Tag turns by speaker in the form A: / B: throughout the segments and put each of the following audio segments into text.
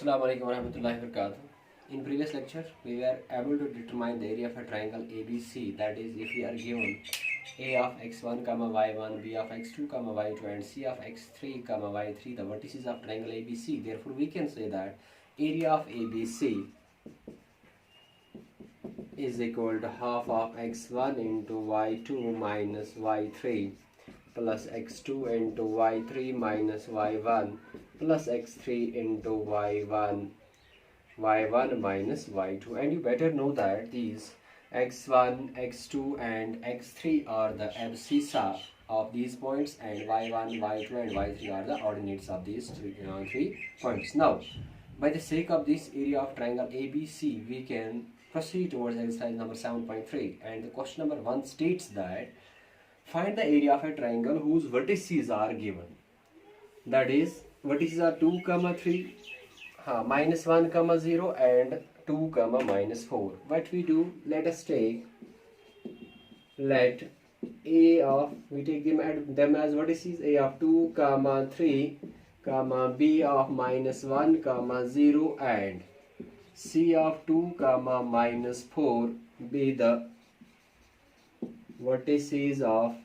A: Assalamu alaikum warahmatullahi wabarakatuh. In previous lecture, we were able to determine the area of a triangle ABC. That is, if we are given a of x1, y1, b of x2, y2, and c of x3, y3, the vertices of triangle ABC. Therefore, we can say that area of ABC is equal to half of x1 into y2 minus y3 plus x2 into y3 minus y1 plus x3 into y1 minus y2. And you better know that these x1, x2 and x3 are the abscissa of these points, and y1, y2 and y3 are the ordinates of these three points. Now, by the sake of this area of triangle ABC, we can proceed towards exercise number 7.3, and the question number 1 states that find the area of a triangle whose vertices are given. That is, vertices are 2, 3, minus 1, 0 and 2, minus 4. What we do, let us take, we take them as vertices, a of 2, 3, b of minus 1, 0 and c of 2, minus 4 be the vertices of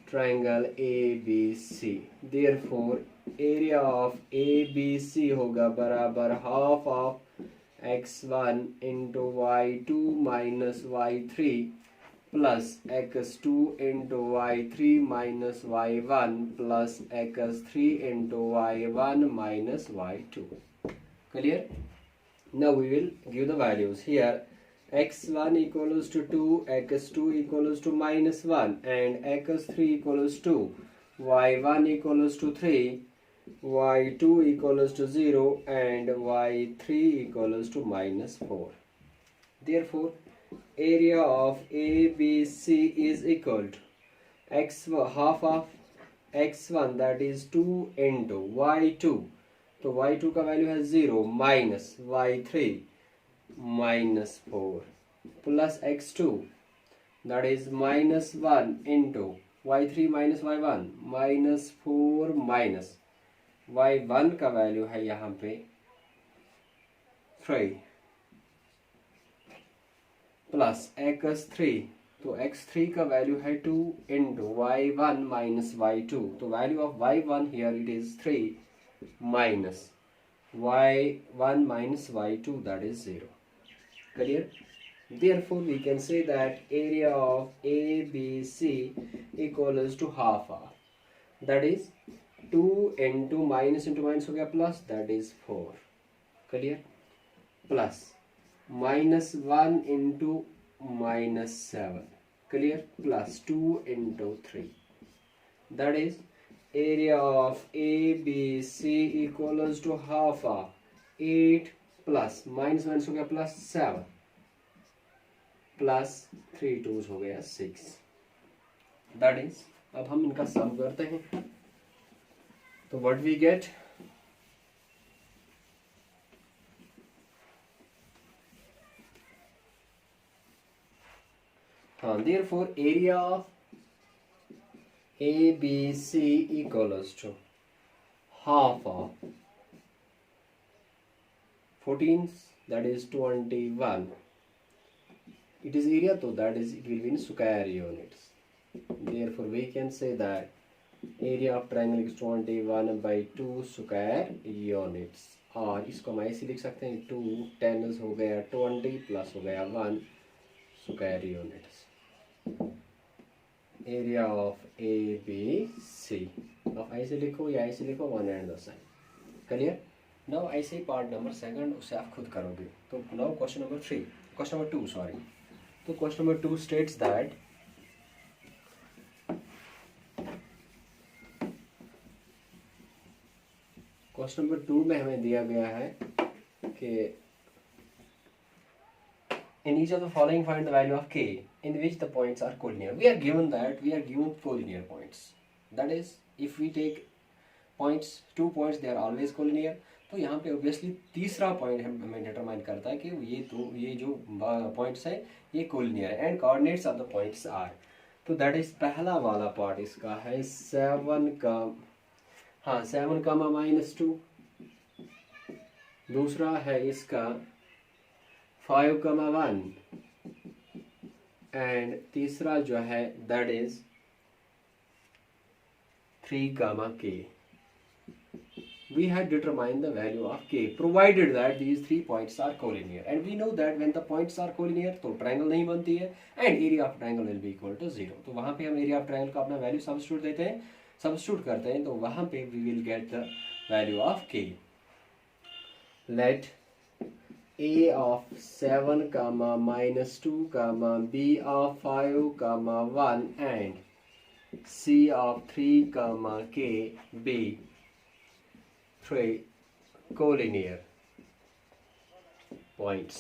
A: triangle ABC. Therefore, area of ABC होगा बराबर half of x1 into y2 minus y3 plus x2 into y3 minus y1 plus x3 into y1 minus y2. Clear? Now we will give the values here. x1 equals to 2, x2 equals to minus 1 and x3 equals to y1 equals to 3, y2 equals to 0 and y3 equals to minus 4. Therefore, area of ABC is equal to half of x1, that is 2 into y2, तो y2 का value है 0 minus y3 minus 4 plus x2, that is minus 1 into y3 minus y1 minus 4 minus y1 का value है यहाँ पे 3 plus x3, तो x3 का value है 2 into y1 minus y2, तो value of y1 here it is 3 minus y1 minus y2, that is 0. Clear? Therefore, we can say that area of ABC equals to half of, that is 2 into minus हो गया plus, that is 4. Clear? Plus minus 1 into minus 7. Clear? Plus 2 into 3. That is area of ABC equals to half of 8 plus minus 1 हो गया plus 7 plus 3 2s हो गया 6. That is, अब हम इनका सम करते हैं, तो what we get, therefore area of ABC equals to half of 14, that is 21. It is area, so that is, it will be in square units. Therefore, we can say that area of triangle is 21 by 2 square units. और इसको हम ऐसे लिख सकते हैं, 2 10 हो गया 20 plus हो गया 1 square units. Area of ABC. अब ऐसे लिखो या ऐसे लिखो, 1 and the same. Clear? Now ऐसे पार्ट नंबर 2 उसे आप खुद करोगे. तो now question number 2 sorry. तो question number 2 states that question number 2 में हमें दिया गया है कि in each of the following find the value of k in which the points are collinear. We are given collinear points. That is, if we take points, 2 points, they are always collinear. तो यहाँ पे obviously तीसरा point हमें determine करता है कि ये जो पॉइंट्स है ये कोलिनियर है and coordinates of the points are. तो दैट इज पहला वाला पार्ट इसका है 7 का -2 दूसरा है इसका 5,1 एंड तीसरा जो है that is 3, k. We had determined the value of k provided that these 3 points are collinear, and we know that when the points are collinear तो triangle नहीं बनती है and area of triangle will be equal to 0. तो वहाँ पे हम area of triangle का अपना value substitute देते हैं, substitute करते हैं, तो वहाँ पे we will get the value of k. Let a of 7, -2, b of 5, 1 and c of 3, k be 3 collinear points.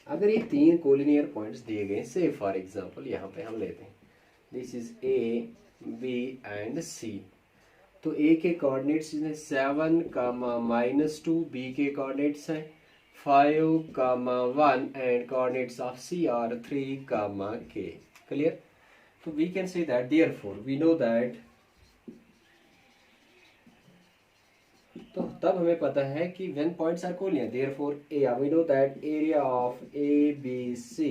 A: अगर ये 3 collinear points दिए गए, से फॉर एग्जाम्पल यहाँ पे हम लेते हैं this is A, B and C. तो A के कोऑर्डिनेट्स हैं 7, -2, B के कोऑर्डिनेट्स हैं 5, 1 and coordinates of C are 3, k. Clear? तो we can say that therefore we know that, तो तब हमें पता है कि when points are collinear therefore we know that area of ABC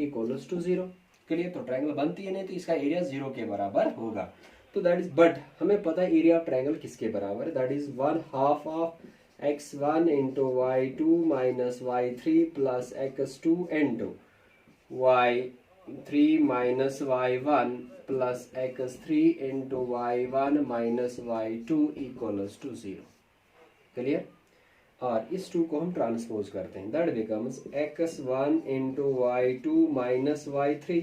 A: equals to 0. Clear? तो ट्रायंगल बनती है नहीं तो इसका एरिया 0 के बराबर होगा. तो दैट इज, बट हमें पता है एरिया ऑफ ट्रायंगल किसके बराबर है, that is 1/2 of x1 into y2 minus y3 plus x2 into y3 minus y1 plus x3 into y1 minus y2 equals to 0. Clear? और इस 2 को हम ट्रांसपोज करते हैं, that becomes x1 into y2 minus y3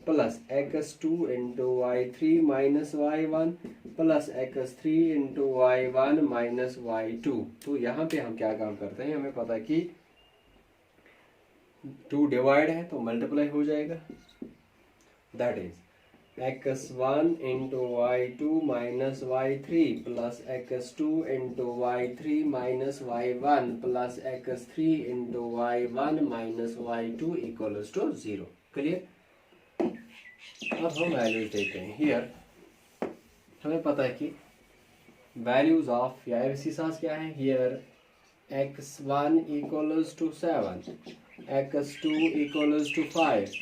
A: plus x2 into y3 minus y1 plus x3 into y1 minus y2. तो यहाँ पे हम क्या काम करते हैं, हमें पता है कि 2 डिवाइड है तो मल्टीप्लाई हो जाएगा, that is x1 into y2 minus y3 plus x2 into y3 minus y1 plus x3 into y1 minus y2 equals to 0. Clear? अब हम वैल्यूज देते हैं. हियर हमें पता है कि वैल्यूज ऑफ या एबीसीज क्या है. Here x1 equals to 7, x2 equals to 5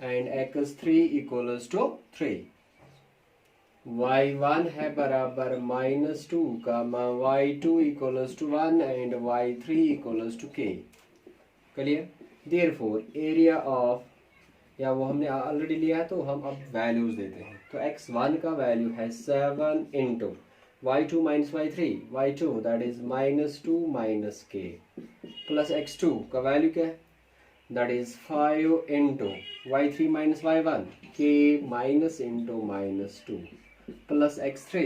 A: and x3 equals to 3. y1 है बराबर -2, y2 equals to 1 and y3 equals to k. Clear? Therefore area of, या वो हमने ऑलरेडी लिया है तो हम अब वैल्यूज देते हैं. तो x1 का वैल्यू है 7 into y2 minus y3, y2 that is -2 minus k plus x2 का वैल्यू क्या है, that is 5 into y3 minus y1 k minus into -2 plus x3,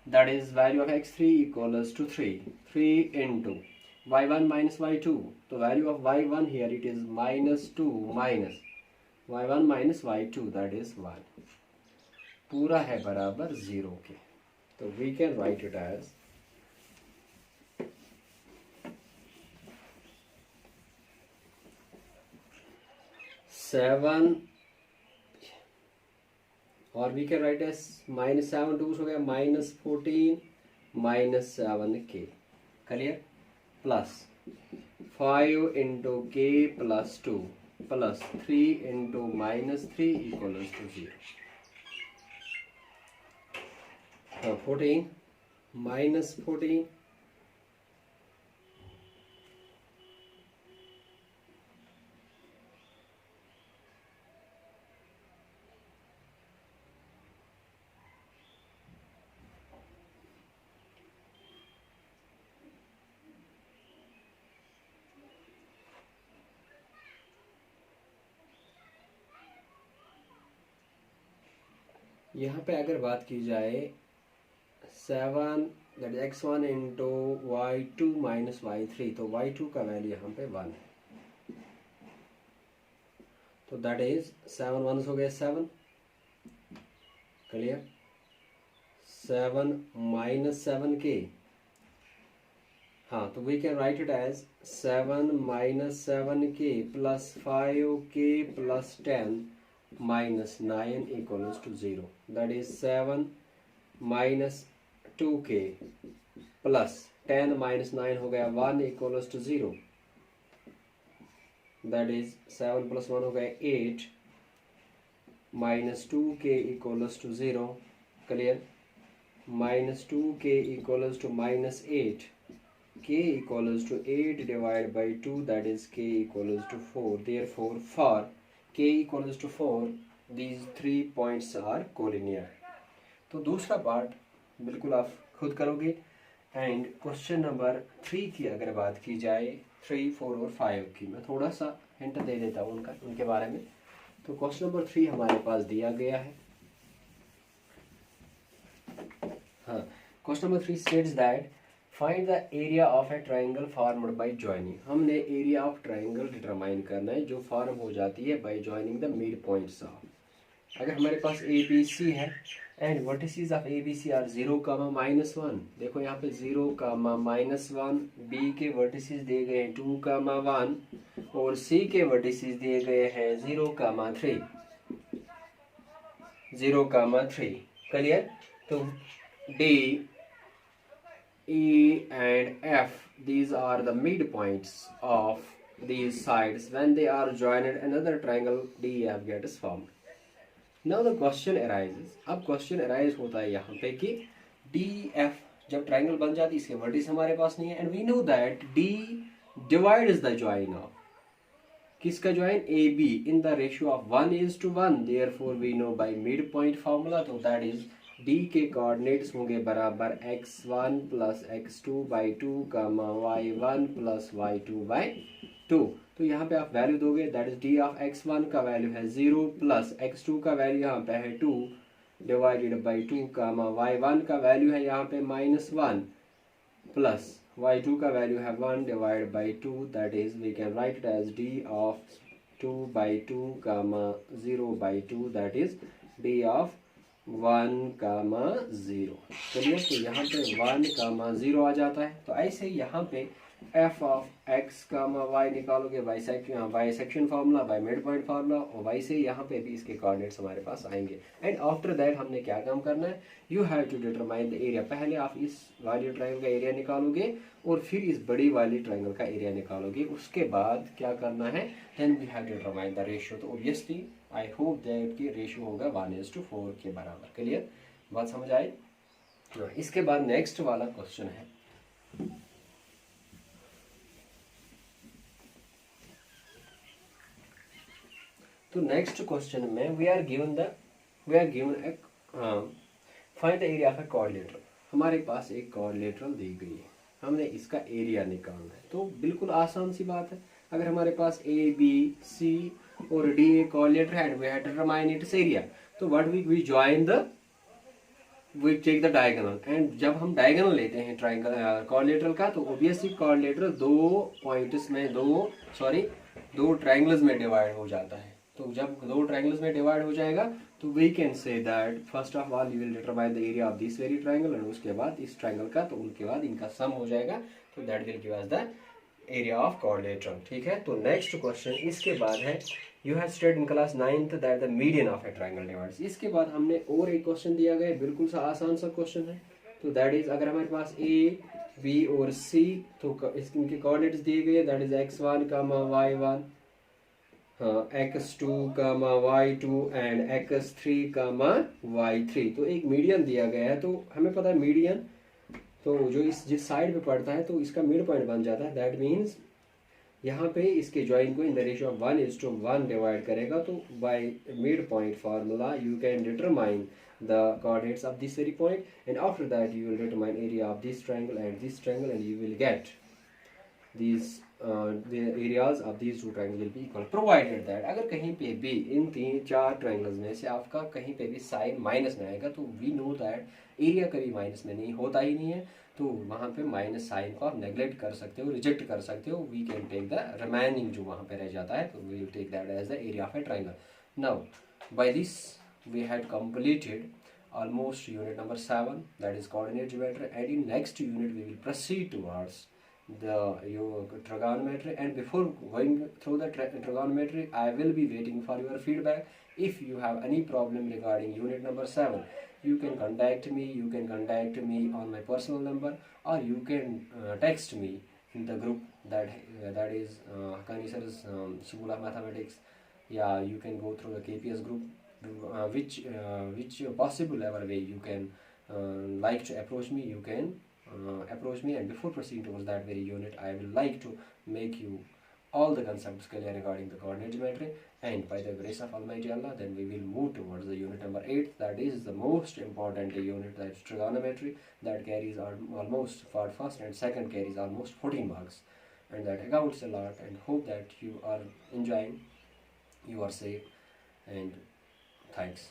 A: that is value of x3 equals to 3 into y1 minus y2, the value of y1 here it is -2 minus y1 minus y2 that is 1, पूरा है बराबर 0 के. तो we can write it as 7 और we can right S -7 2 हो गया -14 -7k. Clear? Plus 5 into k plus 2 plus 3 into -3 equals to 0. 14 -14 यहाँ पे अगर बात की जाए 7 that is x1 into y2 minus y3, तो y2 का वैल्यू यहाँ पे 1 है. तो दैट इज 7 1 हो गया 7. क्लियर? 7 minus 7k. हाँ, तो we can write it as 7 minus 7k plus 5k plus 10 minus 9 equals to 0. That is 7 minus 2k plus 10 minus 9 हो गया 1 equals to 0, that is 7 plus 1 हो गया 8, minus 2k equals to 0, clear, minus 2k equals to minus 8, k equals to 8 divided by 2, that is k equals to 4. Therefore for k equals to 4 these 3 points are collinear. तो दूसरा part बिल्कुल आप खुद करोगे। And question number 3 की अगर बात की जाए, 3, 4 और 5 की, मैं थोड़ा सा हिंट दे देता हूँ उनके बारे में। तो क्वेश्चन नंबर 3 हमारे पास दिया गया है। हाँ, question number 3 states that find the area of a triangle formed by joining. हमने एरिया ऑफ ट्राइंगल डिटरमाइन करना है जो फॉर्म हो जाती है by joining the midpoints of. अगर हमारे पास ए बी सी है and vertices of A B C are 0, -1, देखो यहाँ पे 0, -1, बी के वर्टिसेस दिए गए हैं 2, 1 और सी के वर्टिसेस दिए गए हैं 0, 3, 0, 3, क्लियर। तो D, E and F, these are the midpoints of these sides. When they are joined, another triangle DEF gets formed. Now the question arises, अब question arise होता है यहाँ पे कि DF जब triangle बन जाती है, इसके vertices हमारे पास नहीं है, and we know that D divides the join of किसका join AB in the ratio of 1:1. Therefore we know by midpoint formula, तो that is D के कोऑर्डिनेट्स होंगे बराबर x1 plus x2 by 2, y1 plus y2 by 2। तो यहाँ पे आप value दोगे, that is D of x1 का वैल्यू है 0 प्लस x2 का वैल्यू यहाँ पे है 2 डिवाइडेड बाई 2, y1 का वैल्यू है यहाँ पे -1 प्लस y2 का वैल्यू है 1 divide by 2, that is we can write it as D of 2 by 2, 0 by 2, that is D of 1, 0। चलिए, तो यहाँ पे 1, 0 आ जाता है। तो ऐसे यहाँ पे f ऑफ x, y निकालोगे by section formula, by mid point formula, और वैसे यहाँ पे भी इसके कोऑर्डिनेट्स हमारे पास आएंगे। एंड आफ्टर दैट हमने क्या काम करना है, you have to determine the area. पहले आप इस वाली ट्रायंगल का एरिया निकालोगे और फिर इस बड़ी वाली ट्रायंगल का एरिया निकालोगे। उसके बाद क्या करना है, then we have to determine the ratio. तो ऑब्वियसली आई होप दैट कि रेशियो होगा 1:4 के बराबर। क्लियर, बात समझ आई। इसके बाद नेक्स्ट वाला क्वेश्चन है, तो नेक्स्ट क्वेश्चन में we are given a find the area of a coordinator. हमारे पास एक कोऑर्डिनेटर दी गई है, हमने इसका एरिया निकालना है। तो बिल्कुल आसान सी बात है, अगर हमारे पास ए बी सी और डी ए कोऑर्डिनेटर है, we have to determine its area. तो what we join the, we take the diagonal. And जब हम डायगोनल लेते हैं ट्रायंगल कोऑर्डिनेटर का, तो ऑब्वियसली कोऑर्डिनेटर दो ट्रायंगल्स में डिवाइड हो जाता है। तो जब दो ट्रायंगल्स में डिवाइड हो जाएगा, तो we can say that first of all you will determine the area of this very triangle, and उसके बाद इस ट्रायंगल का, तो उनके बाद इनका सम हो जाएगा। तो that will give us the area of coordinator. ठीक है, तो नेक्स्ट क्वेश्चन इसके बाद है, you have studied in class 9th that the median of a triangle divides. इसके बाद हमने और एक क्वेश्चन दिया गया, बिल्कुल सा आसान सा क्वेश्चन है। तो दैट इज, अगर हमारे पास ए बी और सी, तो इनके कोऑर्डिनेट्स दिए गए, that is x1, y1, x2, y2 and x3, y3। तो एक मीडियन दिया गया है। तो हमें पता है मीडियन तो जो जिस साइड पे पड़ता है, तो इसका मिड पॉइंट बन जाता है। दैट मीन्स यहाँ पे इसके जॉइन को in the ratio of 1:1 divide करेगा। तो by mid point formula you can determine the coordinates of this very point, and after that you will determine area of this triangle and you will get these the areas of these two triangles will be equal, provided that अगर कहीं पे भी इन 3-4 triangles में से आपका कहीं पे भी साइन माइनस में आएगा, तो वी नो दैट एरिया कभी माइनस में नहीं होता ही नहीं है। तो वहाँ पे माइनस साइन को आप नेग्लेक्ट कर सकते हो, रिजेक्ट कर सकते हो। We can take the remaining जो वहाँ पे रह जाता है, तो we will take that as the area of a triangle. Now by this we had completed almost unit number 7, that is coordinate geometry, and in next unit we will proceed towards the your trigonometry, and before going through the trigonometry I will be waiting for your feedback. If you have any problem regarding unit number 7, you can contact me on my personal number, or you can text me in the group that is Haqqani Sir's School of Mathematics. Yeah, you can go through the KPS group, which possible ever way you can like to approach me, you can approach me. And before proceeding towards that very unit, I will like to make you all the concepts clear regarding the coordinate geometry, and by the grace of Almighty Allah, then we will move towards the unit number 8, that is the most important unit, that is trigonometry, that carries almost for first and second carries almost 14 marks, and that accounts a lot. And hope that you are enjoying, you are safe, and thanks.